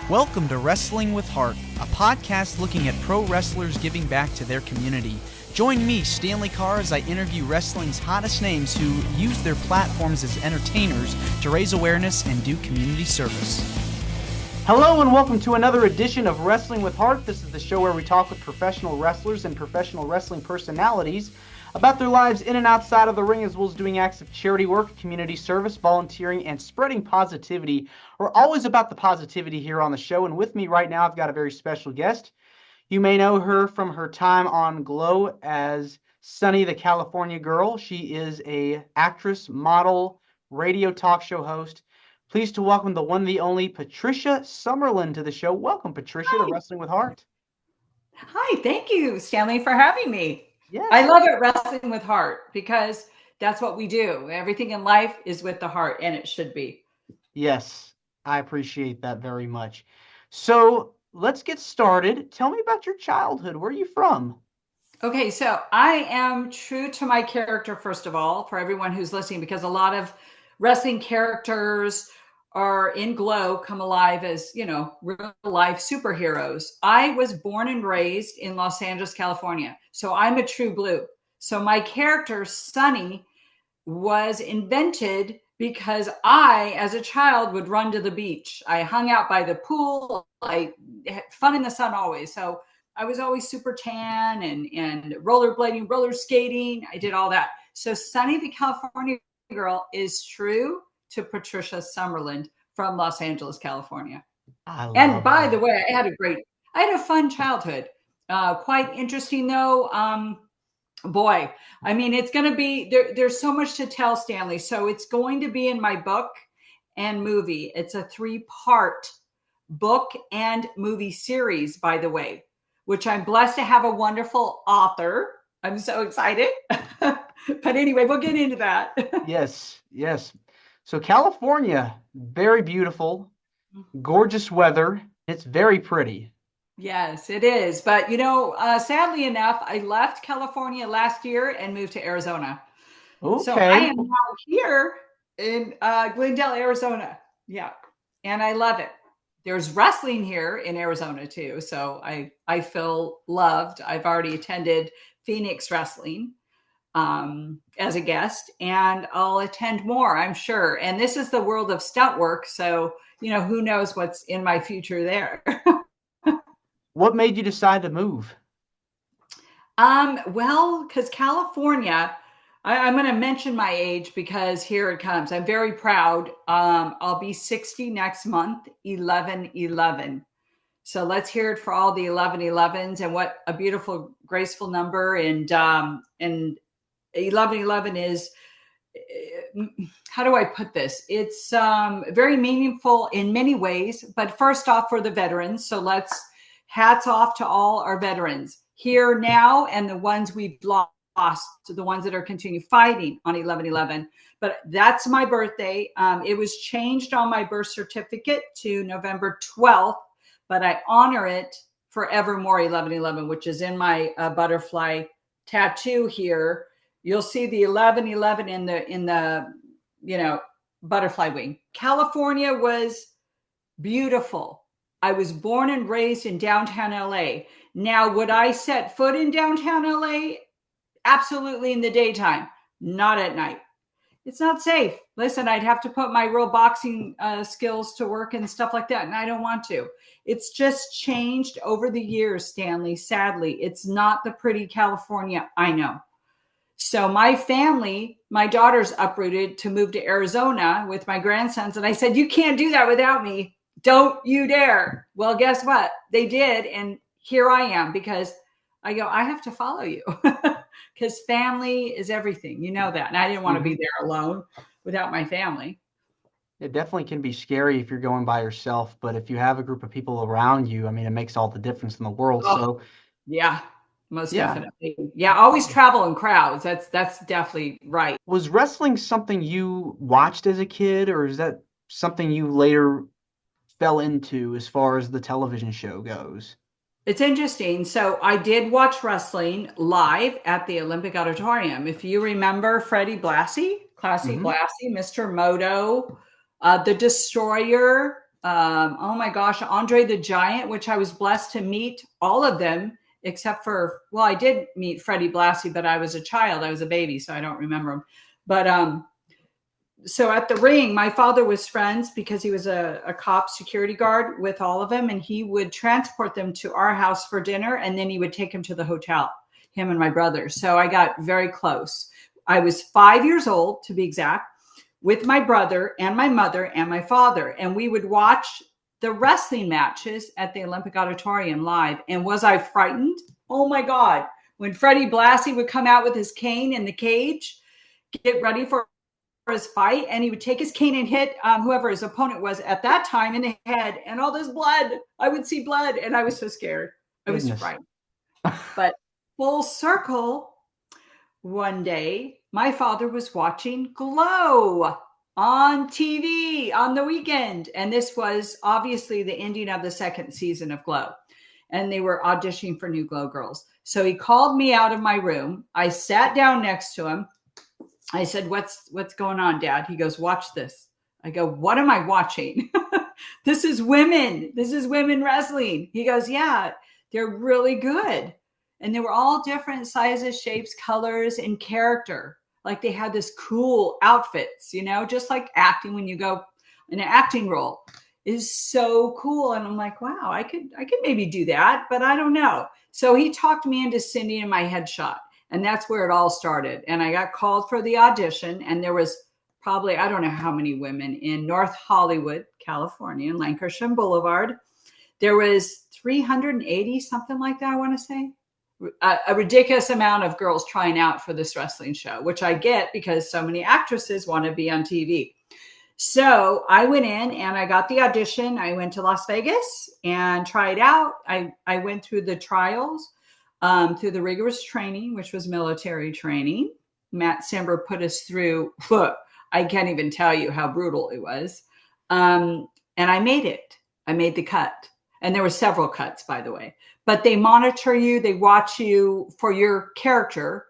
Welcome to Wrestling with Heart, a podcast looking at pro wrestlers giving back to their community. Join me, Stanley Carr, as I interview wrestling's hottest names who use their platforms as entertainers to raise awareness and do community service. Hello and welcome to another edition of Wrestling with Heart. This is the show where we talk with professional wrestlers and professional wrestling personalities about their lives in and outside of the ring, as well as doing acts of charity work, community service, volunteering, and spreading positivity. We're always about the positivity here on the show, and with me right now, I've got a very special guest. You may know her from her time on Glow as Sunny the California Girl. She is an actress, model, radio talk show host. Pleased to welcome the one, the only Patricia Summerland to the show. Welcome, Patricia, to Wrestling with Heart. Hi, thank you, Stanley, for having me. Yes. I love it, Wrestling with Heart, because that's what we do. Everything in life is with the heart, and it should be. Yes, I appreciate that very much. So let's get started. Tell me about your childhood. Where are you from? Okay, so I am true to my character, first of all, for everyone who's listening, because a lot of wrestling characters are in Glow come alive as, real life superheroes. I was born and raised in Los Angeles, California. So I'm a true blue. So my character, Sunny, was invented because I, as a child, would run to the beach. I hung out by the pool. I had fun in the sun always. So I was always super tan and rollerblading, roller skating. I did all that. So Sunny the California Girl is true to Patricia Summerland from Los Angeles, California. And by the way, I had a fun childhood. Quite interesting though. Boy, I mean, it's going to be, there's so much to tell, Stanley. So it's going to be in my book and movie. It's a 3-part book and movie series, by the way, which I'm blessed to have a wonderful author. I'm so excited. But anyway, we'll get into that. Yes. So California, very beautiful, gorgeous weather. It's very pretty. Yes, it is. But, sadly enough, I left California last year and moved to Arizona. Okay. So I am now here in Glendale, Arizona. Yeah. And I love it. There's wrestling here in Arizona too. So I feel loved. I've already attended Phoenix Wrestling as a guest, and I'll attend more, I'm sure. And this is the world of stunt work. So, who knows what's in my future there. What made you decide to move? Well, because California, I'm going to mention my age because here it comes. I'm very proud. I'll be 60 next month, 11/11. So let's hear it for all the 11/11s, and what a beautiful, graceful number. And 11/11 is, how do I put this? It's very meaningful in many ways, but first off for the veterans. So hats off to all our veterans here now and the ones we've lost, to the ones that are continue fighting on 11/11. But that's my birthday. It was changed on my birth certificate to November 12th, but I honor it forevermore 11/11, which is in my butterfly tattoo here. You'll see the 11/11 in the butterfly wing. California was beautiful. I was born and raised in downtown LA. Now, would I set foot in downtown LA? Absolutely in the daytime, not at night. It's not safe. Listen, I'd have to put my real boxing skills to work and stuff like that, and I don't want to. It's just changed over the years, Stanley. Sadly, it's not the pretty California I know. So my family, my daughters uprooted to move to Arizona with my grandsons. And I said, you can't do that without me. Don't you dare. Well, guess what? They did. And here I am, because I have to follow you because family is everything. You know that. And I didn't want to be there alone without my family. It definitely can be scary if you're going by yourself, but if you have a group of people around you, I mean, it makes all the difference in the world. So yeah. Most definitely. Yeah, always travel in crowds. That's definitely right. Was wrestling something you watched as a kid, or is that something you later fell into as far as the television show goes? It's interesting. So I did watch wrestling live at the Olympic Auditorium. If you remember Freddie Blassie, Classy Blassie, Mr. Moto, the Destroyer, Oh my gosh, Andre the Giant, which I was blessed to meet all of them except for, well, I did meet Freddie Blassie, but I was a child. I was a baby, so I don't remember him. But so at the ring, my father was friends because he was a cop security guard with all of them, and he would transport them to our house for dinner, and then he would take them to the hotel, him and my brother. So I got very close. I was 5 years old, to be exact, with my brother and my mother and my father, and we would watch the wrestling matches at the Olympic Auditorium live. And was I frightened? Oh my God. When Freddie Blassie would come out with his cane in the cage, get ready for his fight, and he would take his cane and hit whoever his opponent was at that time in the head, and all this blood, I would see blood, and I was so scared. I was frightened. But full circle, one day, my father was watching Glow on TV on the weekend. And this was obviously the ending of the second season of Glow. And they were auditioning for new Glow girls. So he called me out of my room. I sat down next to him. I said, what's going on, Dad? He goes, watch this. I go, what am I watching? This is women. This is women wrestling. He goes, yeah, they're really good. And they were all different sizes, shapes, colors, and character. Like they had this cool outfits, just like acting when you go in an acting role is so cool. And I'm like, wow, I could maybe do that, but I don't know. So he talked me into Cindy and my headshot. And that's where it all started. And I got called for the audition. And there was probably, I don't know how many women in North Hollywood, California, in Lancashire Boulevard. There was 380, something like that, I want to say. A ridiculous amount of girls trying out for this wrestling show, which I get because so many actresses want to be on TV. So I went in and I got the audition. I went to Las Vegas and tried out. I went through the trials, through the rigorous training, which was military training. Matt Simber put us through, I can't even tell you how brutal it was. And I made it. I made the cut. And there were several cuts, by the way. But they monitor you. They watch you for your character.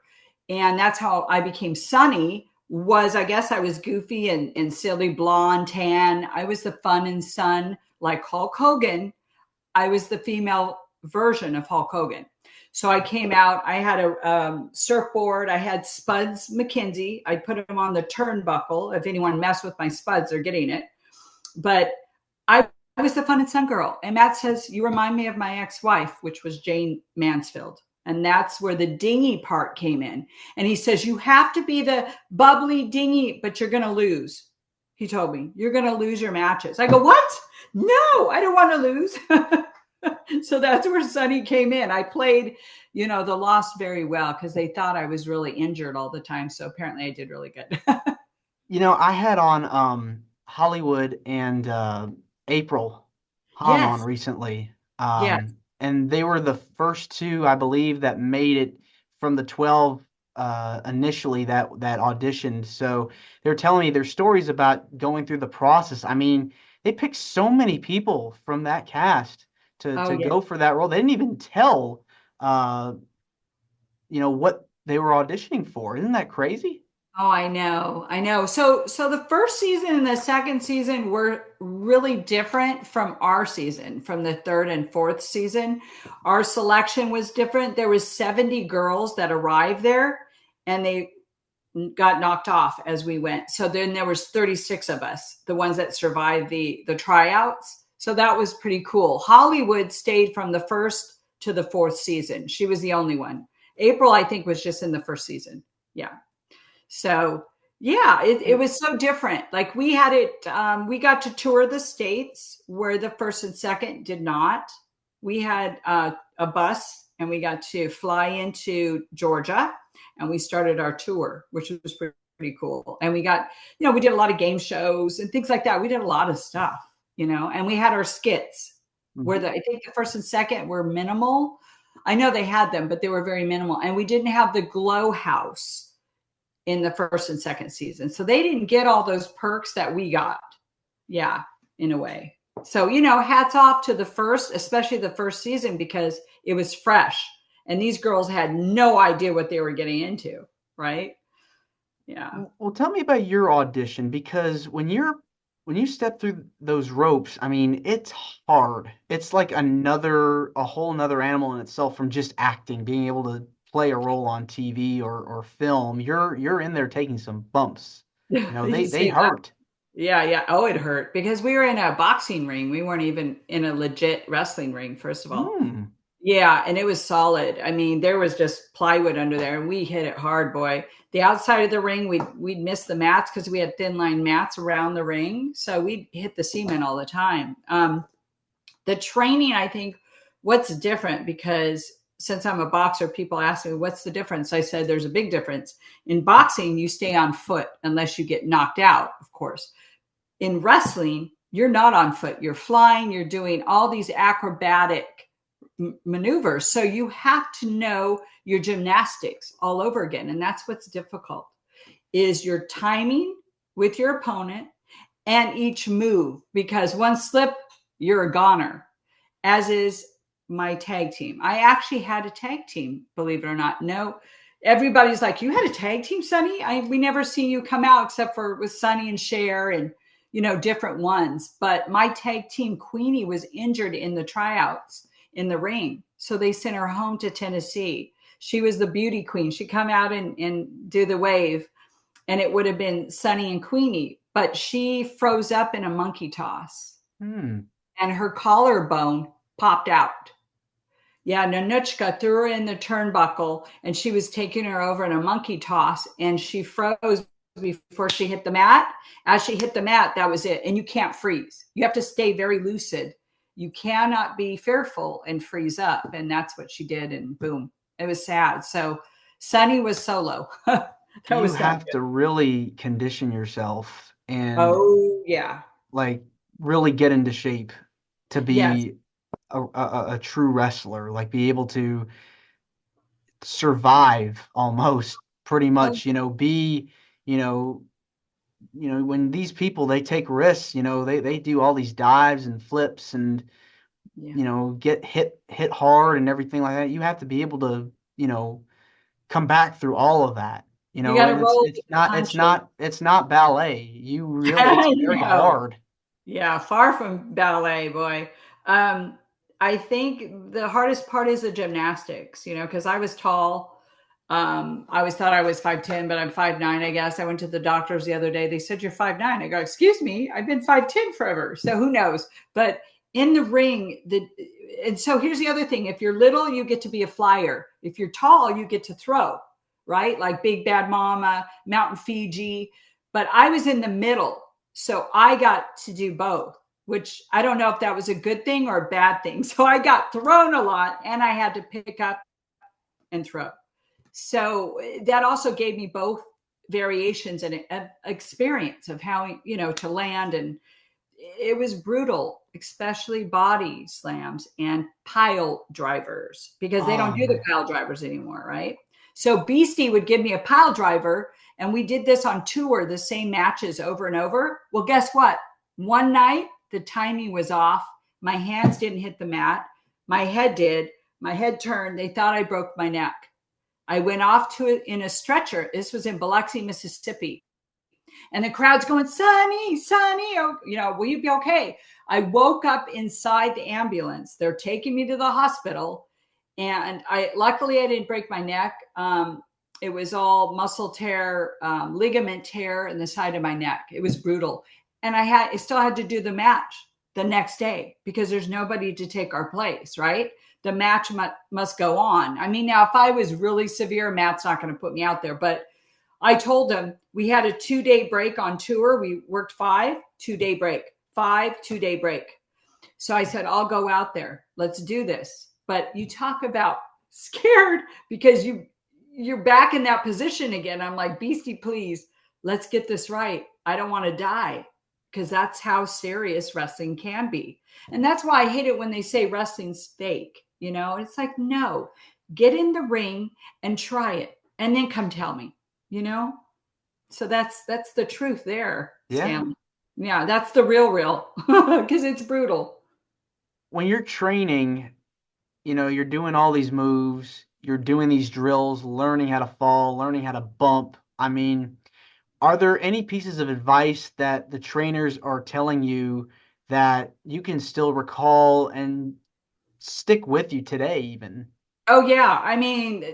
And that's how I became Sunny. I guess I was goofy and silly, blonde, tan. I was the fun and sun, like Hulk Hogan. I was the female version of Hulk Hogan. So I came out. I had a surfboard. I had Spuds McKenzie. I put them on the turnbuckle. If anyone messed with my Spuds, they're getting it. But I was the fun and sun girl. And Matt says, you remind me of my ex-wife, which was Jane Mansfield. And that's where the dingy part came in. And he says, you have to be the bubbly dingy, but you're going to lose. He told me, you're going to lose your matches. I go, what? No, I don't want to lose. So that's where Sunny came in. I played, the loss very well because they thought I was really injured all the time. So apparently I did really good. I had on Hollywood and April Hahn on recently. Yes. And they were the first two, I believe, that made it from the 12 initially that auditioned. So they're telling me their stories about going through the process. I mean, they picked so many people from that cast to go for that role. They didn't even tell, what they were auditioning for. Isn't that crazy? Oh, I know. So the first season and the second season were really different from our season, from the third and fourth season. Our selection was different. There was 70 girls that arrived there and they got knocked off as we went. So then there was 36 of us, the ones that survived the tryouts. So that was pretty cool. Hollywood stayed from the first to the fourth season. She was the only one. April, I think, was just in the first season. Yeah. So yeah, it was so different. Like we had it, we got to tour the states where the first and second did not. We had a bus and we got to fly into Georgia and we started our tour, which was pretty cool. And we got, we did a lot of game shows and things like that. We did a lot of stuff, and we had our skits where I think the first and second were minimal. I know they had them, but they were very minimal. And we didn't have the Glow House in the first and second season. So they didn't get all those perks that we got. Yeah, in a way. So, hats off to the first, especially the first season, because it was fresh. And these girls had no idea what they were getting into, right? Yeah. Well, tell me about your audition, because when you're when you step through those ropes, I mean, it's hard. It's like a whole nother animal in itself from just acting, being able to play a role on TV or film. You're in there taking some bumps. You know, You they say that. hurt. Yeah, yeah. Oh, it hurt because we were in a boxing ring. We weren't even in a legit wrestling ring, first of all. Hmm. Yeah, and it was solid. I mean, there was just plywood under there, and we hit it hard, boy. The outside of the ring, we'd miss the mats because we had thin line mats around the ring, so we'd hit the cement all the time. The training, I think, what's different because since I'm a boxer, people ask me what's the difference. I said there's a big difference. In boxing, you stay on foot unless you get knocked out, of course. In wrestling, you're not on foot. You're flying. You're doing all these acrobatic maneuvers. So you have to know your gymnastics all over again. And that's what's difficult is your timing with your opponent and each move, because one slip, you're a goner, as is my tag team. I actually had a tag team, believe it or not. No, everybody's like, you had a tag team, Sonny? We never see you come out except for with Sonny and Cher and, different ones. But my tag team, Queenie, was injured in the tryouts in the ring. So they sent her home to Tennessee. She was the beauty queen. She'd come out and do the wave, and it would have been Sonny and Queenie. But she froze up in a monkey toss, Hmm. and her collarbone popped out. Yeah, Nanuchka threw her in the turnbuckle, and she was taking her over in a monkey toss, and she froze before she hit the mat. As she hit the mat, that was it. And you can't freeze. You have to stay very lucid. You cannot be fearful and freeze up. And that's what she did. And boom, it was sad. So Sunny was solo. That You was not have good. to really condition yourself and Oh, yeah. like really get into shape to Yes. be a true wrestler, like be able to survive almost pretty Oh, much, be, you know, when these people they take risks, they do all these dives and flips and yeah. get hit hard and everything like that. You have to be able to, come back through all of that. You got to And it's roll it's with the not it's punches. not it's not ballet. It's I very know. hard. Yeah, far from ballet, boy. Um, I think the hardest part is the gymnastics, because I was tall. I always thought I was 5'10", but I'm 5'9", I guess. I went to the doctors the other day. They said, you're 5'9". I go, excuse me, I've been 5'10" forever. So who knows? But in the ring, and so here's the other thing. If you're little, you get to be a flyer. If you're tall, you get to throw, right? Like Big Bad Mama, Mountain Fiji. But I was in the middle. So I got to do both, which I don't know if that was a good thing or a bad thing. So I got thrown a lot and I had to pick up and throw. So that also gave me both variations and experience of how, to land. And it was brutal, especially body slams and pile drivers, because they don't Oh do the man. pile drivers anymore, right? So Beastie would give me a pile driver, and we did this on tour, the same matches over and over. Well, guess what? One night, the timing was off. My hands didn't hit the mat. My head did. My head turned. They thought I broke my neck. I went off to it in a stretcher. This was in Biloxi, Mississippi. And the crowd's going, Sonny, Sonny, oh, will you be okay? I woke up inside the ambulance. They're taking me to the hospital. And luckily I didn't break my neck. It was all muscle tear, ligament tear in the side of my neck. It was brutal. And I still had to do the match the next day because there's nobody to take our place, right? The match must go on. I mean, now if I was really severe, Matt's not going to put me out there, but I told him we had a 2-day break on tour. We worked 5, 2-day break, 5, 2-day break. So I said, I'll go out there. Let's do this. But you talk about scared because you're back in that position again. I'm like, Beastie, please, let's get this right. I don't want to die, because that's how serious wrestling can be. And that's why I hate it when they say wrestling's fake. It's like, no, get in the ring and try it and then come tell me, you know? So that's the truth there, Yeah. Stanley. Yeah, that's the real because it's brutal. When you're training, you're doing all these moves, you're doing these drills, learning how to fall, learning how to bump. I mean, Are there any pieces of advice that the trainers are telling you that you can still recall and stick with you today, even? Oh yeah, I mean,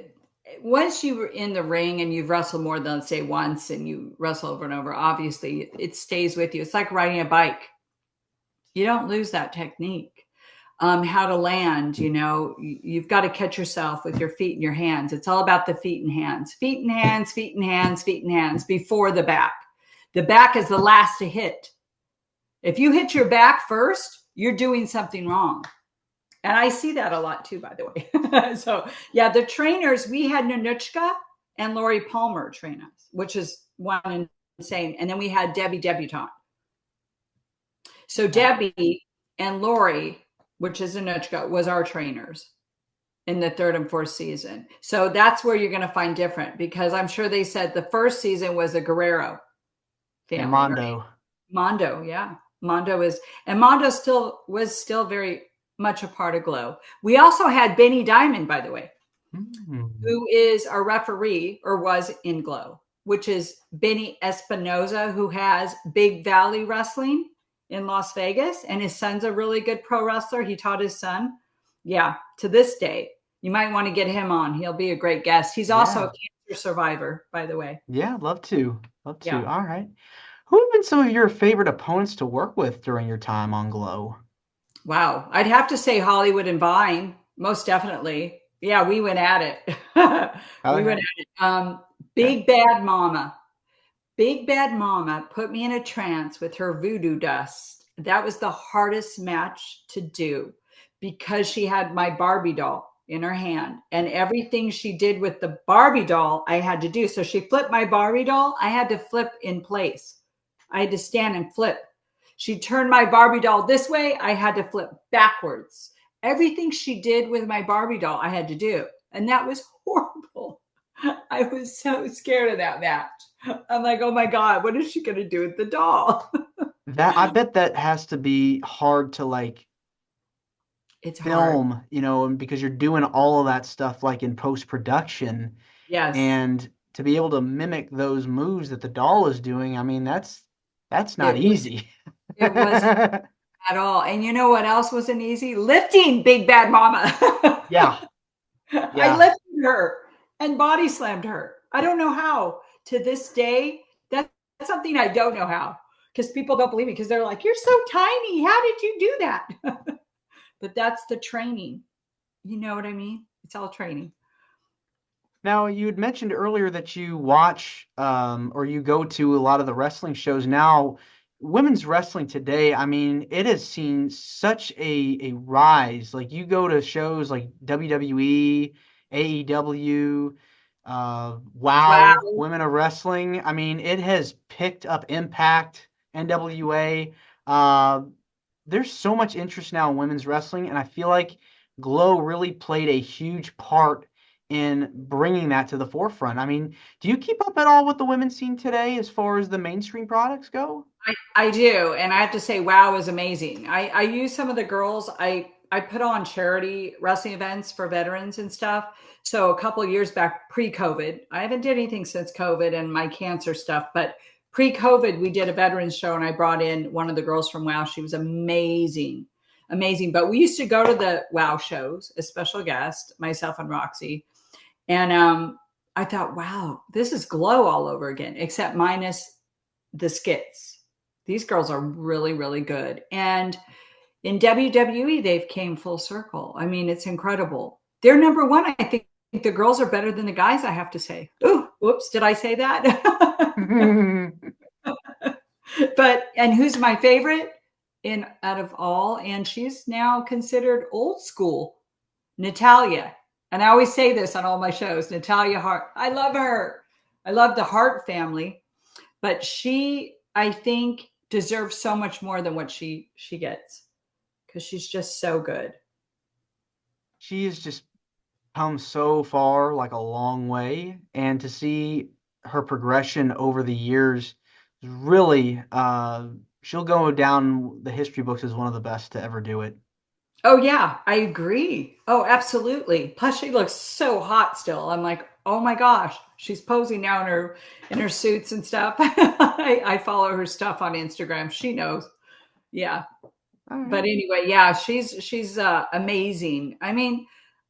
once you were in the ring and you've wrestled more than, let's say, once, and you wrestle over and over, obviously it stays with you. It's like riding a bike. You don't lose that technique. How to land, you've got to catch yourself with your feet and your hands. It's all about the feet and hands, feet and hands, feet and hands, feet and hands before the back. The back is the last to hit. If you hit your back first, you're doing something wrong. And I see that a lot too, by the way. So yeah, the trainers, we had Nanuchka and Lori Palmer train us, which is one insane. And then we had Debbie Debutante. So Debbie and Lori, which is Anuchka, was our trainers in the third and fourth season. So that's where you're going to find different, because I'm sure they said the first season was a Guerrero family. And Mondo. Right? Mondo, yeah. Mondo was still very much a part of Glow. We also had Benny Diamond, by the way, who is our referee, or was in Glow, which is Benny Espinoza, who has Big Valley Wrestling in Las Vegas, and his son's a really good pro wrestler. He taught his son. Yeah, to this day, you might want to get him on. He'll be a great guest. He's also a cancer survivor, by the way. Yeah, love to. Love to. Yeah. All right. Who have been some of your favorite opponents to work with during your time on Glow? Wow. I'd have to say Hollywood and Vine, most definitely. Yeah, we went at it. We went at it. Big Bad Mama. Big Bad Mama put me in a trance with her voodoo dust. That was the hardest match to do, because she had my Barbie doll in her hand, and everything she did with the Barbie doll, I had to do. So she flipped my Barbie doll. I had to flip in place. I had to stand and flip. She turned my Barbie doll this way. I had to flip backwards. Everything she did with my Barbie doll, I had to do. And that was horrible. I was so scared of that match. I'm like, oh my God, what is she going to do with the doll? I bet that has to be hard to It's film, hard. because you're doing all of that stuff like in post-production. Yes. And to be able to mimic those moves that the doll is doing, I mean, that's not easy. It wasn't at all. And you know what else wasn't easy? Lifting Big Bad Mama. Yeah. I lifted her and body slammed her. I don't know how. To this day, that's something I don't know how, because people don't believe me, because they're like, you're so tiny. How did you do that? But that's the training. You know what I mean? It's all training. Now, you had mentioned earlier that you watch or you go to a lot of the wrestling shows. Now, women's wrestling today, I mean, it has seen such a rise. Like, you go to shows like WWE, AEW, Wow. Women of Wrestling. I mean, it has picked up Impact, NWA. There's so much interest now in women's wrestling, and I feel like Glow really played a huge part in bringing that to the forefront. I mean, do you keep up at all with the women's scene today as far as the mainstream products go? I do. And I have to say, WOW is amazing. I use some of the girls. I put on charity wrestling events for veterans and stuff. So a couple of years back, pre-COVID, I haven't did anything since COVID and my cancer stuff, but pre-COVID, we did a veterans show, and I brought in one of the girls from WOW. She was amazing, amazing. But we used to go to the WOW shows, a special guest, myself and Roxy. And I thought, wow, this is Glow all over again, except minus the skits. These girls are really, really good. And in WWE, they've came full circle. I mean, it's incredible. They're number one. I think the girls are better than the guys, I have to say. Ooh, whoops, did I say that? And who's my favorite out of all? And she's now considered old school, Natalia. And I always say this on all my shows, Natalia Hart. I love her. I love the Hart family, but she, I think, deserves so much more than what she gets, because she's just so good. She has just come so far, like a long way, and to see her progression over the years, really, she'll go down the history books as one of the best to ever do it. Oh yeah, I agree. Oh, absolutely. Plus she looks so hot still. I'm like, oh my gosh, she's posing now in her suits and stuff. I follow her stuff on Instagram. She knows. Yeah. All But right. anyway, yeah, she's amazing. I mean,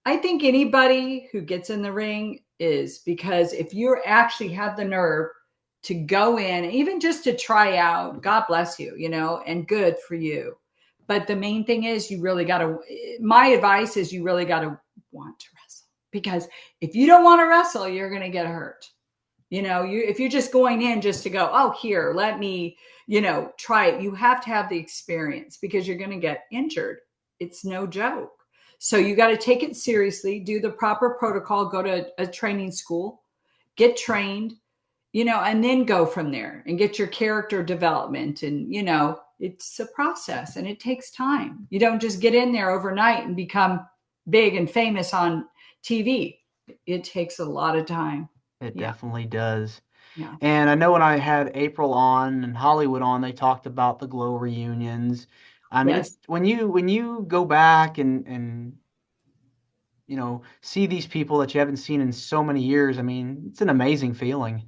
I think anybody who gets in the ring is, because if you actually have the nerve to go in, even just to try out, God bless you, and good for you. But the main thing is you really got to, my advice is you really got to want to wrestle, because if you don't want to wrestle, you're going to get hurt. If you're just going in just to go, oh, here, let me, try it. You have to have the experience, because you're going to get injured. It's no joke. So you got to take it seriously, do the proper protocol, go to a training school, get trained, and then go from there and get your character development. And, it's a process and it takes time. You don't just get in there overnight and become big and famous on TV. It takes a lot of time. It Yeah. definitely does. Yeah. And I know when I had April on and Hollywood on, they talked about the Glow reunions. I mean, Yes. it's when you go back and see these people that you haven't seen in so many years. I mean, it's an amazing feeling.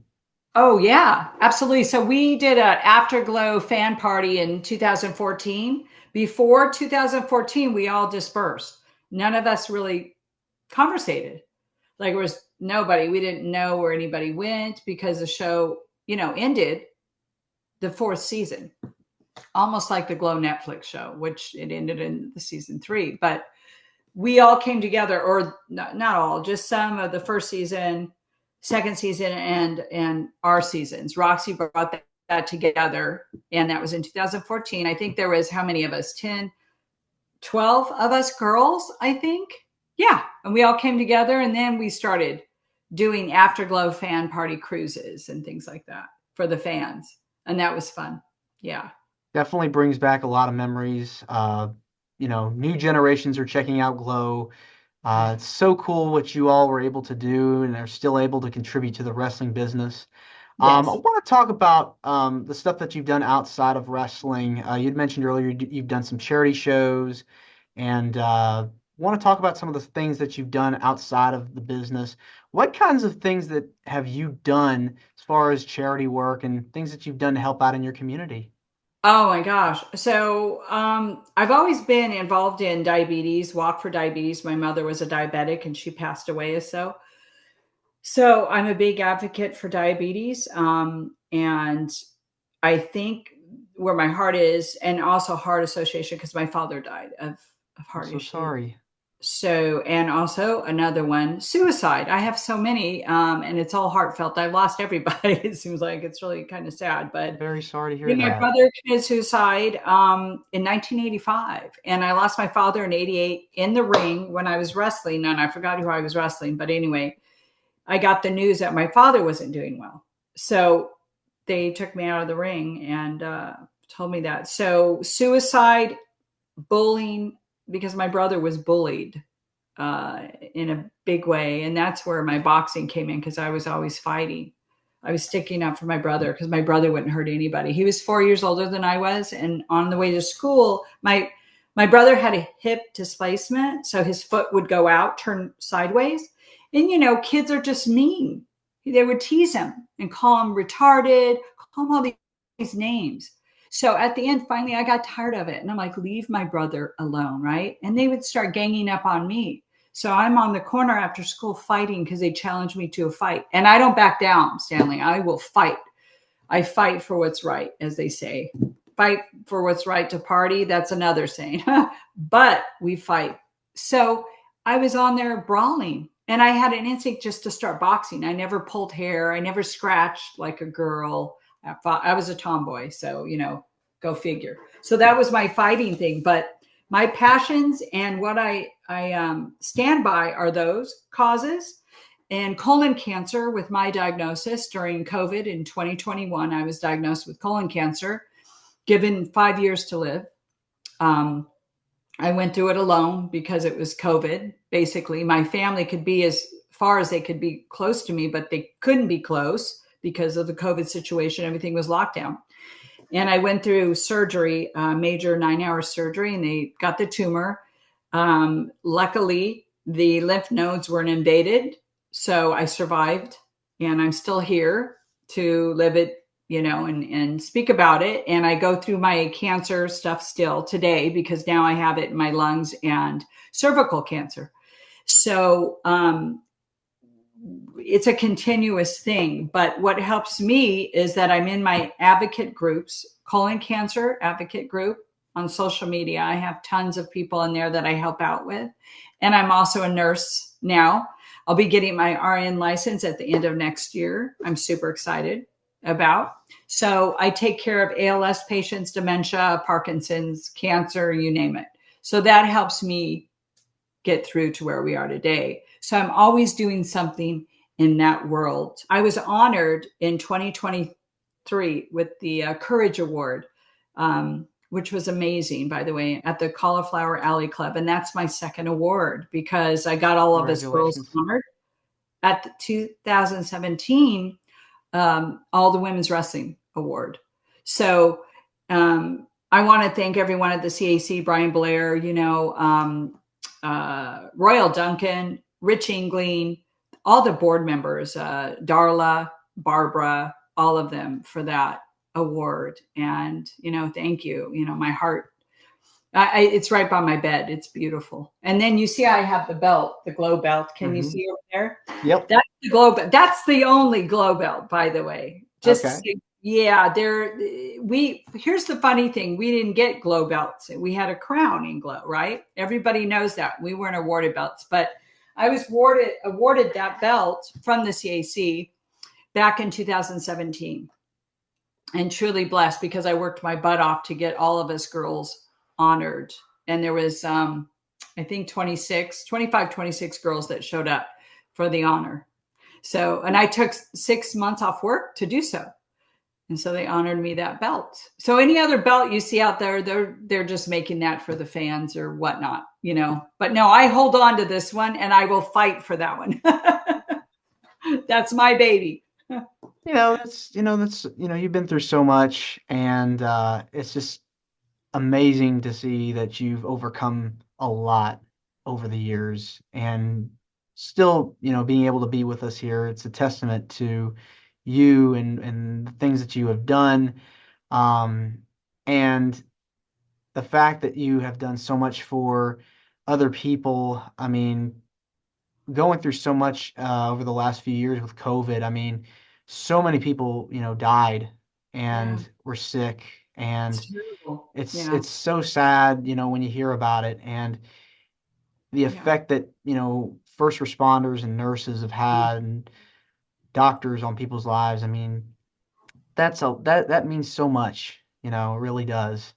Oh yeah, absolutely. So we did an Afterglow fan party in 2014. Before 2014, we all dispersed. None of us really conversated. Like, it was nobody. We didn't know where anybody went, because the show, ended the fourth season, almost like the Glow Netflix show, which it ended in the season 3. But we all came together, or not all, just some of the first season, second season, and our seasons. Roxy brought that together, and that was in 2014. I think there was, how many of us? 10, 12 of us girls, I think. Yeah, and we all came together, and then we started doing Afterglow fan party cruises and things like that for the fans, and that was fun. Yeah. Definitely brings back a lot of memories. New generations are checking out Glow. Yeah. It's so cool what you all were able to do and are still able to contribute to the wrestling business. I Yes. want to talk about the stuff that you've done outside of wrestling. You'd mentioned earlier you've done some charity shows, and want to talk about some of the things that you've done outside of the business. What kinds of things that have you done as far as charity work and things that you've done to help out in your community? Oh my gosh. So I've always been involved in diabetes, Walk for Diabetes. My mother was a diabetic and she passed away. So I'm a big advocate for diabetes. And I think where my heart is, and also heart association, because my father died of I'm heart so issue. sorry. So, and also another one, suicide. I have so many, and it's all heartfelt. I've lost everybody. It seems like it's really kind of sad, but Very sorry to hear yeah, my that. brother committed suicide in 1985, and I lost my father in 88 in the ring when I was wrestling, and I forgot who I was wrestling. But anyway, I got the news that my father wasn't doing well. So they took me out of the ring and told me that. So suicide, bullying, because my brother was bullied in a big way. And that's where my boxing came in, because I was always fighting. I was sticking up for my brother, because my brother wouldn't hurt anybody. He was 4 years older than I was. And on the way to school, my brother had a hip displacement. So his foot would go out, turn sideways. And, kids are just mean. They would tease him and call him retarded, call him all these names. So at the end, finally, I got tired of it. And I'm like, leave my brother alone, right? And they would start ganging up on me. So I'm on the corner after school fighting, because they challenged me to a fight. And I don't back down, Stanley. I will fight. I fight for what's right, as they say. Fight for what's right to party. That's another saying. But we fight. So I was on there brawling. And I had an instinct just to start boxing. I never pulled hair. I never scratched like a girl. I was a tomboy. So, go figure. So that was my fighting thing. But my passions and what I stand by are those causes. And colon cancer, with my diagnosis during COVID in 2021, I was diagnosed with colon cancer, given 5 years to live. I went through it alone because it was COVID. Basically, my family could be as far as they could be close to me, but they couldn't be close because of the COVID situation. Everything was locked down. And I went through surgery, major 9-hour surgery, and they got the tumor. Luckily, the lymph nodes weren't invaded, so I survived, and I'm still here to live it, and speak about it. And I go through my cancer stuff still today because now I have it in my lungs and cervical cancer. So it's a continuous thing. But what helps me is that I'm in my advocate groups, colon cancer advocate group on social media. I have tons of people in there that I help out with. And I'm also a nurse now. I'll be getting my RN license at the end of next year. I'm super excited about. So I take care of ALS patients, dementia, Parkinson's, cancer, you name it. So that helps me get through to where we are today. So I'm always doing something in that world. I was honored in 2023 with the Courage Award, which was amazing, by the way, at the Cauliflower Alley Club. And that's my second award because I got all of us girls honored. At the 2017 All the Women's Wrestling Award. So I want to thank everyone at the CAC, Brian Blair, Royal Duncan, Rich Ingling, all the board members, Darla, Barbara, all of them for that award. And, thank you. My heart, it's right by my bed. It's beautiful. And then you see I have the belt, the glow belt. Can you see over there? Yep. That's the glow belt. That's the only glow belt, by the way. Just okay. Here's the funny thing. We didn't get glow belts. We had a crown in glow, right? Everybody knows that. We weren't awarded belts, but I was awarded that belt from the CAC back in 2017. And truly blessed because I worked my butt off to get all of us girls honored. And there was, I think 26 girls that showed up for the honor. So, and I took 6 months off work to do so. And so they honored me that belt. So any other belt you see out there, they're just making that for the fans or whatnot, But no, I hold on to this one and I will fight for that one. That's my baby. You've been through so much, and it's just amazing to see that you've overcome a lot over the years, and still, being able to be with us here. It's a testament to you and the things that you have done, and the fact that you have done so much for other people. I mean, going through so much over the last few years with COVID. I mean, so many people, died and were sick, and it's so sad, when you hear about it, and the effect that, first responders and nurses have had, and doctors on people's lives. I mean, that means so much, it really does.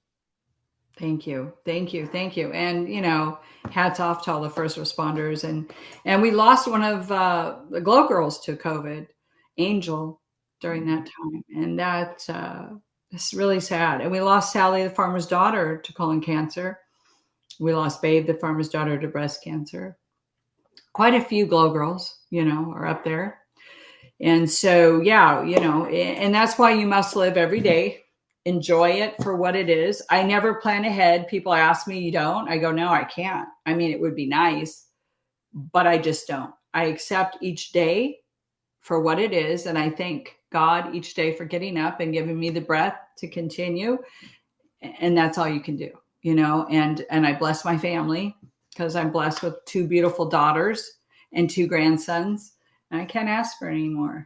Thank you. And, hats off to all the first responders. And we lost one of the Glow Girls to COVID, Angel, during that time. And that is really sad. And we lost Sally, the farmer's daughter, to colon cancer. We lost Babe, the farmer's daughter, to breast cancer. Quite a few Glow Girls, are up there. And so, and that's why you must live every day. Enjoy it for what it is. I never plan ahead. People ask me, you don't? I go, no, I can't. I mean, it would be nice, but I just don't. I accept each day for what it is. And I thank God each day for getting up and giving me the breath to continue. And that's all you can do, and I bless my family because I'm blessed with 2 beautiful daughters and 2 grandsons. And I can't ask for any more,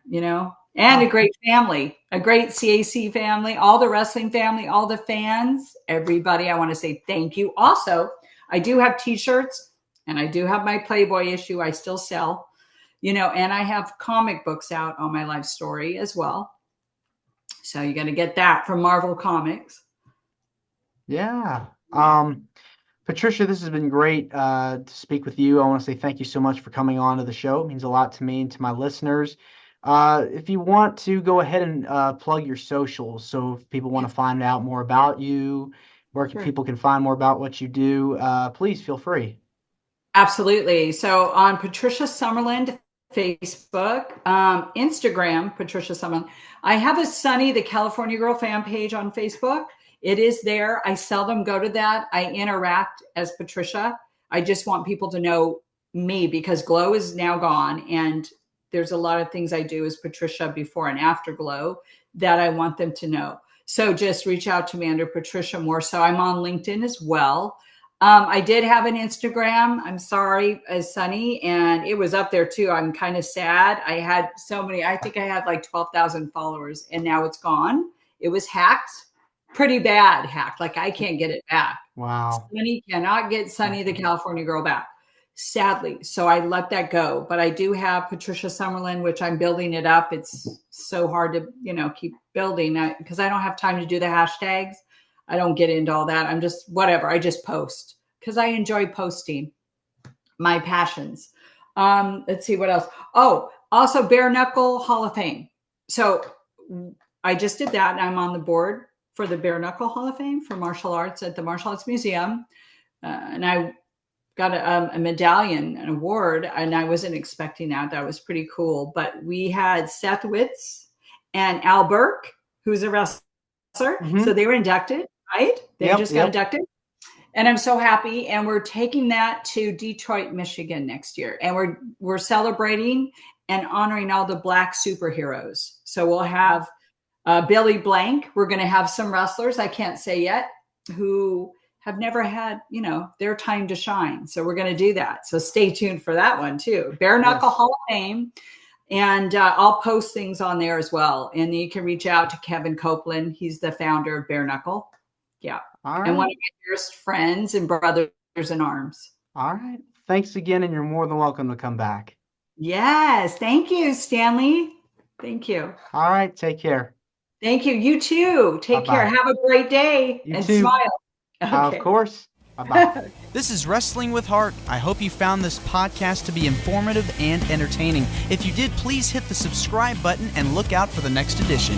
and a great family, a great CAC family, all the wrestling family, all the fans, everybody. I want to say thank you. Also, I do have t-shirts and I do have my Playboy issue. I still sell, and I have comic books out on my life story as well. So you got to get that from Marvel Comics. Yeah. Patricia, this has been great to speak with you. I want to say thank you so much for coming on to the show. It means a lot to me and to my listeners. If you want to go ahead and plug your socials, so if people want to find out more about you, where people can find more about what you do, please feel free. Absolutely. So on Patricia Summerland Facebook, Instagram, Patricia Summerland. I have a Sunny, the California Girl fan page on Facebook. It is there. I seldom go to that. I interact as Patricia. I just want people to know me because Glow is now gone. And there's a lot of things I do as Patricia before and after Glow that I want them to know. So just reach out to me under Patricia Moore. So I'm on LinkedIn as well. I did have an Instagram. I'm sorry, as Sunny, and it was up there too. I'm kind of sad. I had so many. I think I had like 12,000 followers, and now it's gone. It was hacked, pretty bad hacked. Like I can't get it back. Wow. Sunny cannot get Sunny the California girl back, sadly. So I let that go. But I do have Patricia Summerland, which I'm building it up. It's so hard to keep building because I don't have time to do the hashtags. I don't get into all that. I'm just whatever. I just post because I enjoy posting my passions. Let's see what else. Oh, also Bare Knuckle Hall of Fame. So I just did that, and I'm on the board for the Bare Knuckle Hall of Fame for martial arts at the Martial Arts Museum. And I got a medallion, an award, and I wasn't expecting that. That was pretty cool. But we had Seth Witz and Al Burke, who's a wrestler. Mm-hmm. So they were inducted, right? They just got inducted. And I'm so happy. And we're taking that to Detroit, Michigan next year. And we're celebrating and honoring all the Black superheroes. So we'll have Billy Blank. We're going to have some wrestlers, I can't say yet, who have never had, their time to shine. So we're going to do that. So stay tuned for that one too. Bare Knuckle Hall of Fame. And I'll post things on there as well. And you can reach out to Kevin Copeland. He's the founder of Bare Knuckle. Yeah. All right. And one of my dearest friends and brothers in arms. All right. Thanks again. And you're more than welcome to come back. Yes. Thank you, Stanley. Thank you. All right. Take care. Thank you. You too. Take care. Have a great day and smile. Okay. Of course. Bye-bye. This is Wrestling with Heart. I hope you found this podcast to be informative and entertaining. If you did, please hit the subscribe button and look out for the next edition.